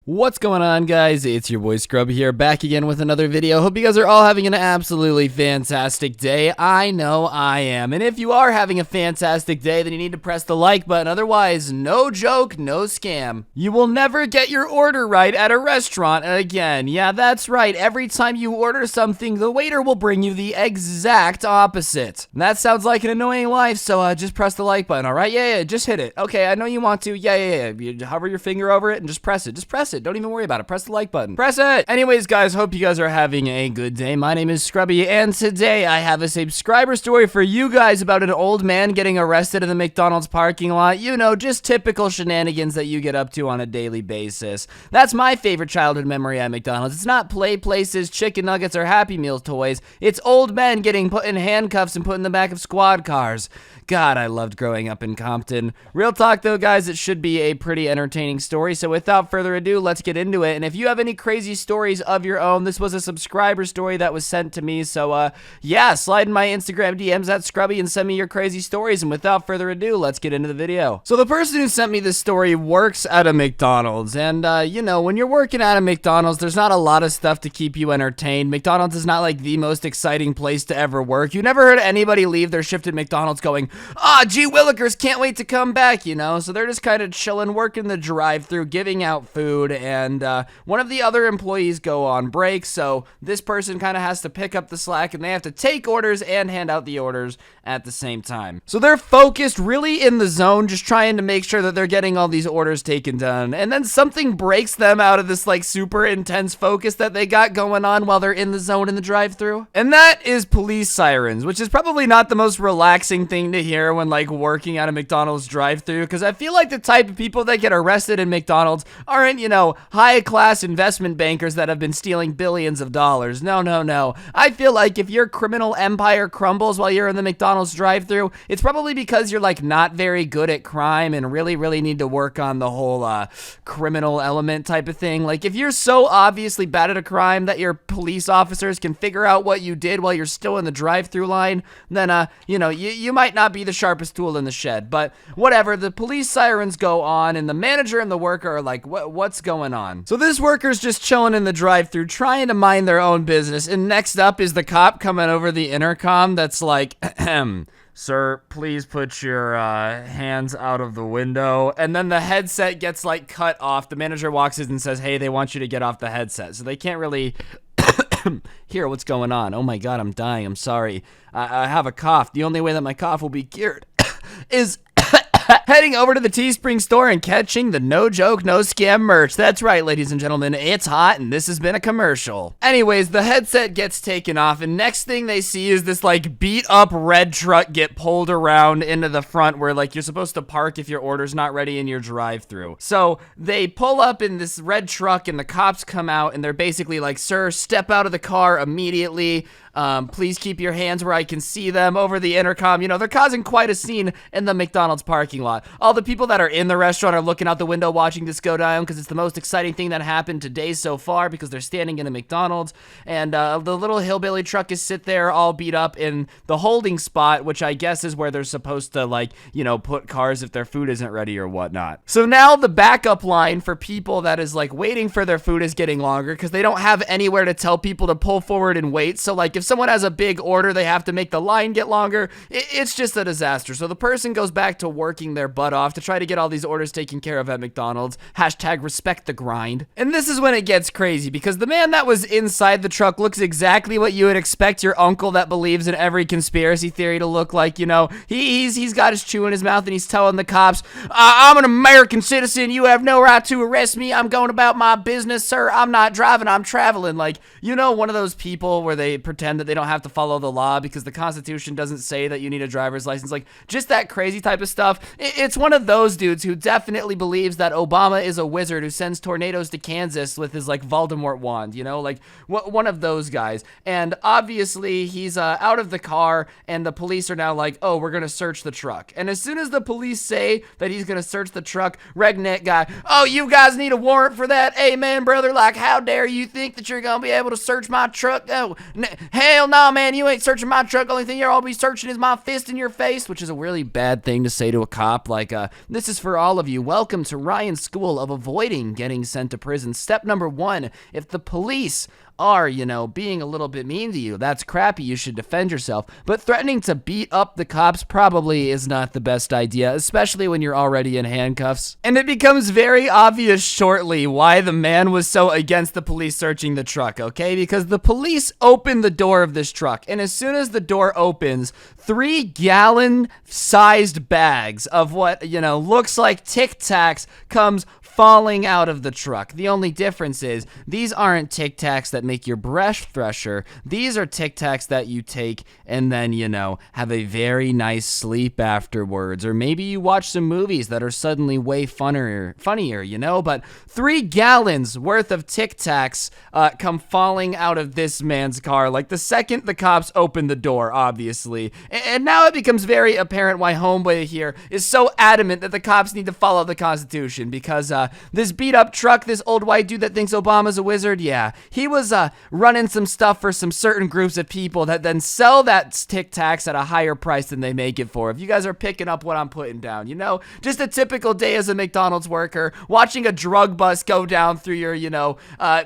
What's going on, guys? It's your boy Scrubby here, back again with another video. Hope you guys are all having an absolutely fantastic day. I know I am. And if you are having a fantastic day, then you need to press the like button. Otherwise, no joke, no scam. You will never get your order right at a restaurant again. Yeah, that's right. Every time you order something, the waiter will bring you the exact opposite. And that sounds like an annoying life, so just press the like button, alright? Yeah, just hit it. Okay, I know you want to. Yeah. You hover your finger over it and just press it. Just press it. Don't even worry about it. Press the like button. Press it! Anyways, guys, hope you guys are having a good day. My name is Scrubby, and today I have a subscriber story for you guys about an old man getting arrested in the McDonald's parking lot. You know, just typical shenanigans that you get up to on a daily basis. That's my favorite childhood memory at McDonald's. It's not play places, chicken nuggets, or Happy Meal toys. It's old men getting put in handcuffs and put in the back of squad cars. God, I loved growing up in Compton. Real talk though, guys, it should be a pretty entertaining story, so without further ado, let's get into it. And if you have any crazy stories of your own, this was a subscriber story that was sent to me, so yeah, slide in my Instagram DMs at Scrubby and send me your crazy stories, and without further ado, let's get into the video. So the person who sent me this story works at a McDonald's, and you know, when you're working at a McDonald's, there's not a lot of stuff to keep you entertained. McDonald's is not like the most exciting place to ever work. You never heard anybody leave their shift at McDonald's going, gee willikers, can't wait to come back, you know? So they're just kind of chilling, working the drive-thru, giving out food, and one of the other employees go on break, so this person kind of has to pick up the slack, and they have to take orders and hand out the orders at the same time. So they're focused, really in the zone, just trying to make sure that they're getting all these orders taken done, and then something breaks them out of this, like, super intense focus that they got going on while they're in the zone in the drive-thru, and that is police sirens, which is probably not the most relaxing thing to hear when like working at a McDonald's drive-thru, because I feel like the type of people that get arrested in McDonald's aren't, you know, high-class investment bankers that have been stealing billions of dollars. No. I feel like if your criminal empire crumbles while you're in the McDonald's drive-thru, it's probably because you're like not very good at crime and really need to work on the whole criminal element type of thing. Like if you're so obviously bad at a crime that your police officers can figure out what you did while you're still in the drive-thru line, then you know, you might not be the sharpest tool in the shed, but whatever. The police sirens go on, and the manager and the worker are like, what's going on? So this worker's just chilling in the drive-thru, trying to mind their own business, and next up is the cop coming over the intercom that's like, sir, please put your hands out of the window. And then the headset gets like cut off. The manager walks in and says, hey, they want you to get off the headset. So they can't really hear what's going on. Oh my god, I'm dying. I'm sorry. I have a cough. The only way that my cough will be cured is heading over to the Teespring store and catching the no joke, no scam merch. That's right, ladies and gentlemen, it's hot, and this has been a commercial. Anyways, the headset gets taken off, and next thing they see is this like beat up red truck get pulled around into the front where like you're supposed to park if your order's not ready in your drive-thru. So they pull up in this red truck, and the cops come out, and they're basically like, sir, step out of the car immediately. Please keep your hands where I can see them over the intercom. You know, they're causing quite a scene in the McDonald's parking lot. All the people that are in the restaurant are looking out the window watching this go down because it's the most exciting thing that happened today so far because they're standing in a McDonald's, and the little hillbilly truck is sit there all beat up in the holding spot, which I guess is where they're supposed to, like, you know, put cars if their food isn't ready or whatnot. So now the backup line for people that is like waiting for their food is getting longer because they don't have anywhere to tell people to pull forward and wait. So like if someone has a big order, they have to make the line get longer. It's just a disaster. So the person goes back to working their butt off to try to get all these orders taken care of at McDonald's. Hashtag respect the grind. And this is when it gets crazy because the man that was inside the truck looks exactly what you would expect your uncle that believes in every conspiracy theory to look like. You know, he's got his chew in his mouth and he's telling the cops, I'm an American citizen. You have no right to arrest me. I'm going about my business, sir. I'm not driving. I'm traveling. Like, you know, one of those people where they pretend that they don't have to follow the law because the Constitution doesn't say that you need a driver's license. Like, just that crazy type of stuff. It's one of those dudes who definitely believes that Obama is a wizard who sends tornadoes to Kansas with his, like, Voldemort wand, you know? Like, one of those guys. And obviously, he's out of the car, and the police are now like, oh, we're gonna search the truck. And as soon as the police say that he's gonna search the truck, redneck guy, oh, you guys need a warrant for that? Hey, man, brother, like, how dare you think that you're gonna be able to search my truck? Oh, hell no, man, you ain't searching my truck. Only thing you're all be searching is my fist in your face, which is a really bad thing to say to a cop. cop, like, this is for all of you. Welcome to Ryan's School of Avoiding Getting Sent to Prison. Step number 1, if the police are, being a little bit mean to you, that's crappy, you should defend yourself. But threatening to beat up the cops probably is not the best idea, especially when you're already in handcuffs. And it becomes very obvious shortly why the man was so against the police searching the truck, okay? Because the police opened the door of this truck, and as soon as the door opens, 3-gallon-sized bags of what, looks like Tic Tacs comes falling out of the truck. The only difference is these aren't Tic Tacs that make your breath fresher. These are Tic Tacs that you take and then, have a very nice sleep afterwards. Or maybe you watch some movies that are suddenly way funnier, but 3 gallons worth of Tic Tacs come falling out of this man's car. Like the second the cops open the door, obviously. And now it becomes very apparent why Homeboy here is so adamant that the cops need to follow the Constitution because, this beat up truck, this old white dude that thinks Obama's a wizard, yeah, he was running some stuff for some certain groups of people that then sell that Tic Tacs at a higher price than they make it for. If you guys are picking up what I'm putting down, just a typical day as a McDonald's worker, watching a drug bust go down through your,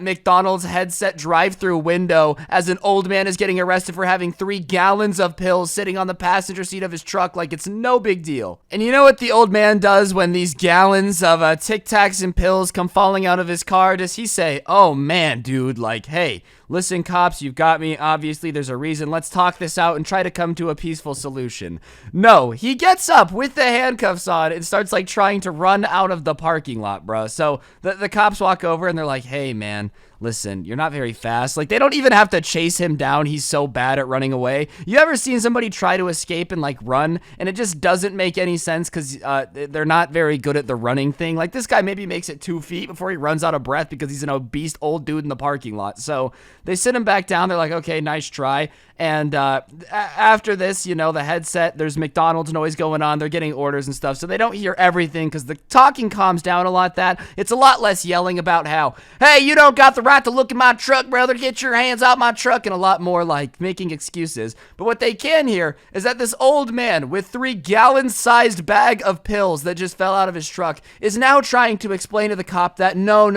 McDonald's headset drive-through window as an old man is getting arrested for having 3 gallons of pills sitting on the passenger seat of his truck like it's no big deal. And you know what the old man does when these gallons of Tic Tacs and pills come falling out of his car? Does he say, oh man, dude, like, hey, listen, cops, you've got me. Obviously, there's a reason. Let's talk this out and try to come to a peaceful solution. No, he gets up with the handcuffs on and starts, like, trying to run out of the parking lot, bro. So the cops walk over and they're like, hey, man, listen, you're not very fast. Like, they don't even have to chase him down. He's so bad at running away. You ever seen somebody try to escape and, like, run, and it just doesn't make any sense because they're not very good at the running thing? Like, this guy maybe makes it 2 feet before he runs out of breath because he's an obese old dude in the parking lot. So they sit him back down. They're like, okay, nice try. And after this, the headset, there's McDonald's noise going on. They're getting orders and stuff, so they don't hear everything because the talking calms down a lot. It's a lot less yelling about how, hey, you don't got the right to look at my truck, brother. Get your hands out my truck, and a lot more like making excuses. But what they can hear is that this old man with 3-gallon-sized bag of pills that just fell out of his truck is now trying to explain to the cop that no,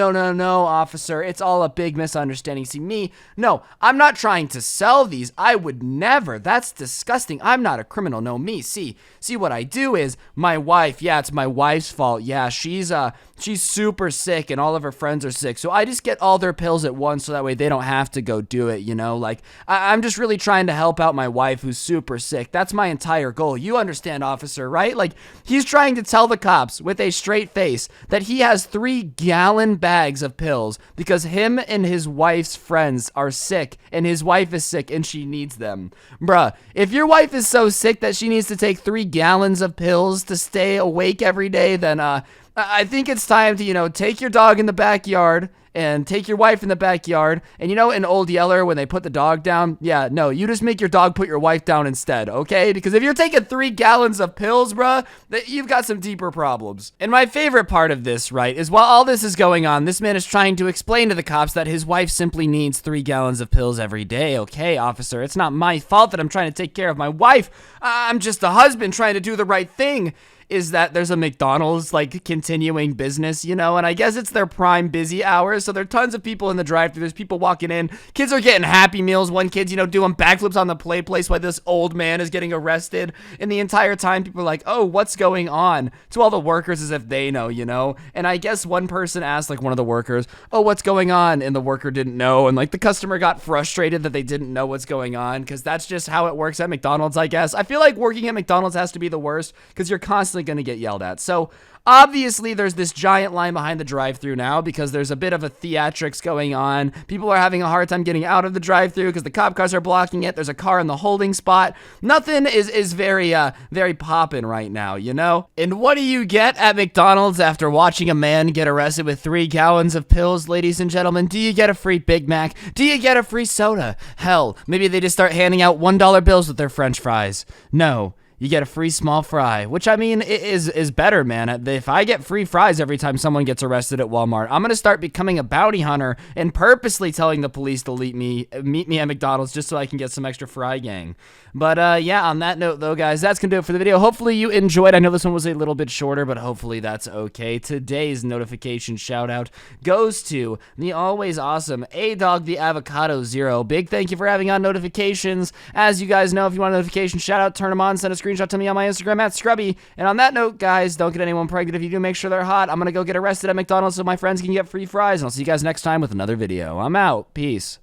officer, it's all a big misunderstanding. See, no, I'm not trying to sell these. I would never. That's disgusting. I'm not a criminal. No, me. See what I do is my wife. Yeah, it's my wife's fault. Yeah, she's super sick and all of her friends are sick. So I just get all their pills at once so that way they don't have to go do it, Like, I'm just really trying to help out my wife who's super sick. That's my entire goal. You understand, officer, right? Like, he's trying to tell the cops with a straight face that he has 3-gallon bags of pills because him and his wife's friends are sick and his wife is sick and she needs them. Bruh, if your wife is so sick that she needs to take 3 gallons of pills to stay awake every day, then I think it's time to, take your dog in the backyard and take your wife in the backyard. And in Old Yeller, when they put the dog down, yeah, no, you just make your dog put your wife down instead, okay? Because if you're taking 3 gallons of pills, bruh, you've got some deeper problems. And my favorite part of this, right, is while all this is going on, this man is trying to explain to the cops that his wife simply needs 3 gallons of pills every day. Okay, officer, it's not my fault that I'm trying to take care of my wife. I'm just a husband trying to do the right thing. Is that there's a McDonald's, like, continuing business, and I guess it's their prime busy hours, so there are tons of people in the drive-thru. There's people walking in. Kids are getting Happy Meals. One kid's, doing backflips on the play place while this old man is getting arrested. And the entire time, people are like, oh, what's going on? To all the workers as if they know, And I guess one person asked, like, one of the workers, oh, what's going on? And the worker didn't know, and, like, the customer got frustrated that they didn't know what's going on, because that's just how it works at McDonald's, I guess. I feel like working at McDonald's has to be the worst, because you're constantly going to get yelled at. So obviously there's this giant line behind the drive-thru now because there's a bit of a theatrics going on. People are having a hard time getting out of the drive-thru because the cop cars are blocking it. There's a car in the holding spot. Nothing is very poppin' right now, And what do you get at McDonald's after watching a man get arrested with 3 gallons of pills, ladies and gentlemen? Do you get a free Big Mac? Do you get a free soda? Hell, maybe they just start handing out $1 bills with their French fries. No. you get a free small fry, which I mean is better, man. If I get free fries every time someone gets arrested at Walmart, I'm gonna start becoming a bounty hunter and purposely telling the police to meet me at McDonald's just so I can get some extra fry gang. But yeah, on that note though, guys, that's gonna do it for the video. Hopefully you enjoyed. I know this one was a little bit shorter, but hopefully that's okay. Today's notification shout out goes to the always awesome A-Dog the Avocado Zero. Big thank you for having on notifications. As you guys know, if you want a notification shout out, turn them on, send a screenshot to me on my Instagram at Scrubby. And on that note, guys, don't get anyone pregnant. If you do, make sure they're hot. I'm gonna go get arrested at McDonald's so my friends can get free fries, and I'll see you guys next time with another video. I'm out. Peace.